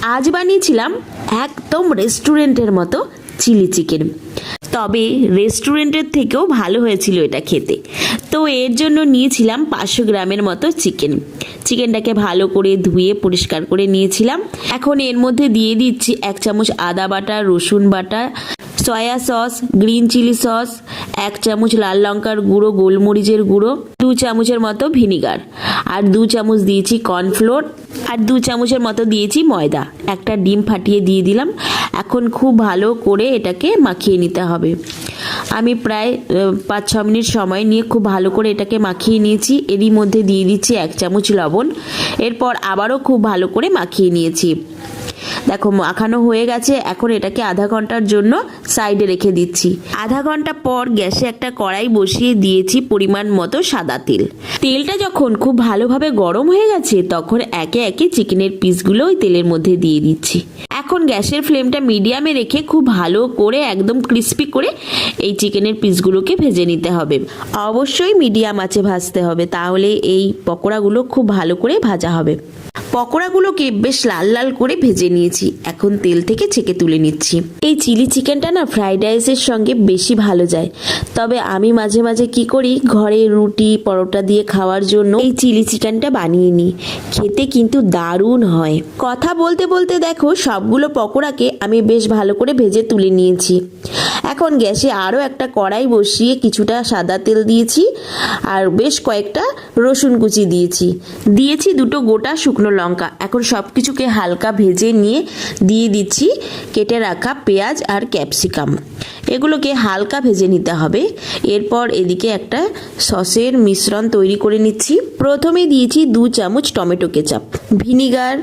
আজ বানিয়েছিলাম একদম রেস্টুরেন্টের মতো চিলি চিকেন, তবে রেস্টুরেন্টের থেকেও ভালো হয়েছিল এটা খেতে। তো এর জন্য নিয়েছিলাম 500 গ্রামের মতো চিকেনটাকে ভালো করে ধুয়ে পরিষ্কার করে নিয়েছিলাম। এখন এর মধ্যে দিয়ে দিচ্ছি 1 চামচ আদা বাটা, রসুন বাটা, soya sauce, green chilli sauce, 1 চামচ লাল লঙ্কার গুঁড়ো, গোলমরিচের গুঁড়ো, 2 চামচের মতো ভিনিগার, আর 2 চামচ দিয়েছি কর্নফ্লোর, আর 2 চামচের মতো দিয়েছি ময়দা। একটা ডিম ফাটিয়ে দিয়ে দিলাম। এখন খুব ভালো করে এটাকে মাখিয়ে নিতে হবে। আমি প্রায় 5-6 মিনিট সময় নিয়ে খুব ভালো করে এটাকে মাখিয়ে নিয়েছি। এরই মধ্যে দিয়ে দিচ্ছি 1 চামচ লবণ। এরপর আবারও খুব ভালো করে মাখিয়ে নিয়েছি। দেখো মাখানো হয়ে গেছে। এখন এটাকে আধা ঘন্টার জন্য সাইডে রেখে দিচ্ছি। আধা ঘন্টা পর গ্যাসে একটা কড়াই বসিয়ে দিয়েছি পরিমাণ মতো সাদা তেল। তেলটা যখন খুব ভালোভাবে গরম হয়ে গেছে তখন একে একে চিকেনের পিসগুলো ওই তেলের মধ্যে দিয়ে দিচ্ছি। এখন গ্যাসের ফ্লেমটা মিডিয়ামে রেখে খুব ভালো করে একদম ক্রিস্পি করে এই চিকেনের পিসগুলোকে ভেজে নিতে হবে। অবশ্যই মিডিয়াম আঁচে ভাজতে হবে, তাহলে এই পকোড়াগুলো খুব ভালো করে ভাজা হবে। পকোড়াগুলোকে বেশ লাল লাল করে ভেজে নিয়েছি। এখন তেল থেকে ছেঁকে তুলে নিচ্ছি। এই চিলি চিকেনটা না ফ্রাইড রাইসের সঙ্গে বেশি ভালো যায়, তবে আমি মাঝে মাঝে কি করি, ঘরে রুটি পরোটা দিয়ে খাওয়ার জন্য এই চিলি চিকেনটা বানিয়ে নিই। খেতে কিন্তু দারুণ হয়। কথা বলতে বলতে দেখো সবগুলো পকোড়াকে আমি বেশ ভালো করে ভেজে তুলে নিয়েছি। এখন গ্যাসে আরও একটা কড়াই বসিয়ে কিছুটা সাদা তেল দিয়েছি, আর বেশ কয়েকটা রসুন কুচি দিয়েছি। 2টো গোটা শুকনো লঙ্কা। এখন সব কিছুকে হালকা ভেজে নিয়ে দিয়ে দিচ্ছি কেটে রাখা পেঁয়াজ আর ক্যাপসিকাম। এগুলোকে হালকা ভেজে নিতে হবে। এরপর এদিকে একটা সসের মিশ্রণ তৈরি করে নিচ্ছি। প্রথমে দিয়েছি 2 চামচ tomato ketchup, vinegar,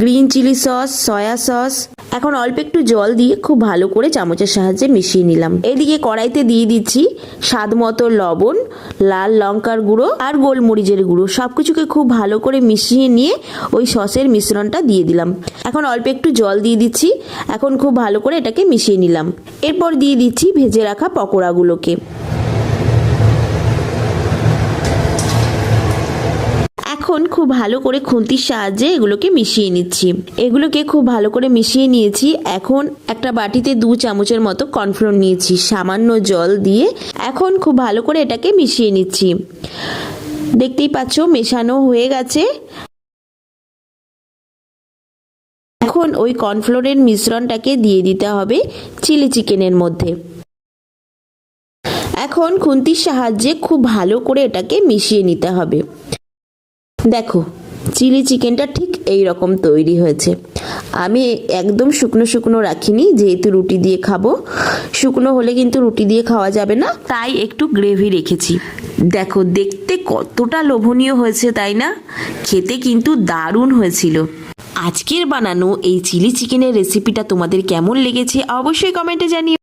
green chilli sauce, soya sauce. এখন অল্প একটু জল দিয়ে খুব ভালো করে চামচের সাহায্যে মিশিয়ে নিলাম। এদিকে কড়াইতে দিয়ে দিচ্ছি স্বাদ মতো লবণ, লাল লঙ্কার গুঁড়ো আর গোলমরিচের গুঁড়ো। সবকিছুকে খুব ভালো করে মিশিয়ে নিয়ে ওই সসের মিশ্রণটা দিয়ে দিলাম। এখন অল্প একটু জল দিয়ে দিচ্ছি। এখন খুব ভালো করে এটাকে মিশিয়ে নিলাম। এরপর দিয়ে দিচ্ছি ভেজে রাখা পকোড়াগুলোকে। এখন খুব ভালো করে খুন্তির সাহায্যে এগুলোকে মিশিয়ে নিচ্ছি। এগুলোকে খুব ভালো করে মিশিয়ে নিয়েছি। এখন একটা বাটিতে 2 চামচের মতো কর্নফ্লোর নিয়েছি, সামান্য জল দিয়ে এখন খুব ভালো করে এটাকে মিশিয়ে নিচ্ছি। দেখতেই পাচ্ছ মেশানো হয়ে গেছে। এখন ওই কর্নফ্লোরের মিশ্রণটাকে দিয়ে দিতে হবে চিলি চিকেনের মধ্যে। এখন খুন্তির সাহায্যে খুব ভালো করে এটাকে মিশিয়ে নিতে হবে। দেখো চিলি চিকেনটা ঠিক এই রকম তৈরি হয়েছে। আমি একদম শুকনো শুকনো রাখিনি, যেহেতু রুটি দিয়ে খাবো। শুকনো হলে কিন্তু রুটি দিয়ে খাওয়া যাবে না, তাই একটু গ্রেভি রেখেছি। দেখো দেখতে কতটা লোভনীয় হয়েছে, তাই না? খেতে কিন্তু দারুণ হয়েছিল। আজকের বানানো এই চিলি চিকেনের রেসিপিটা তোমাদের কেমন লেগেছে অবশ্যই কমেন্টে জানিও।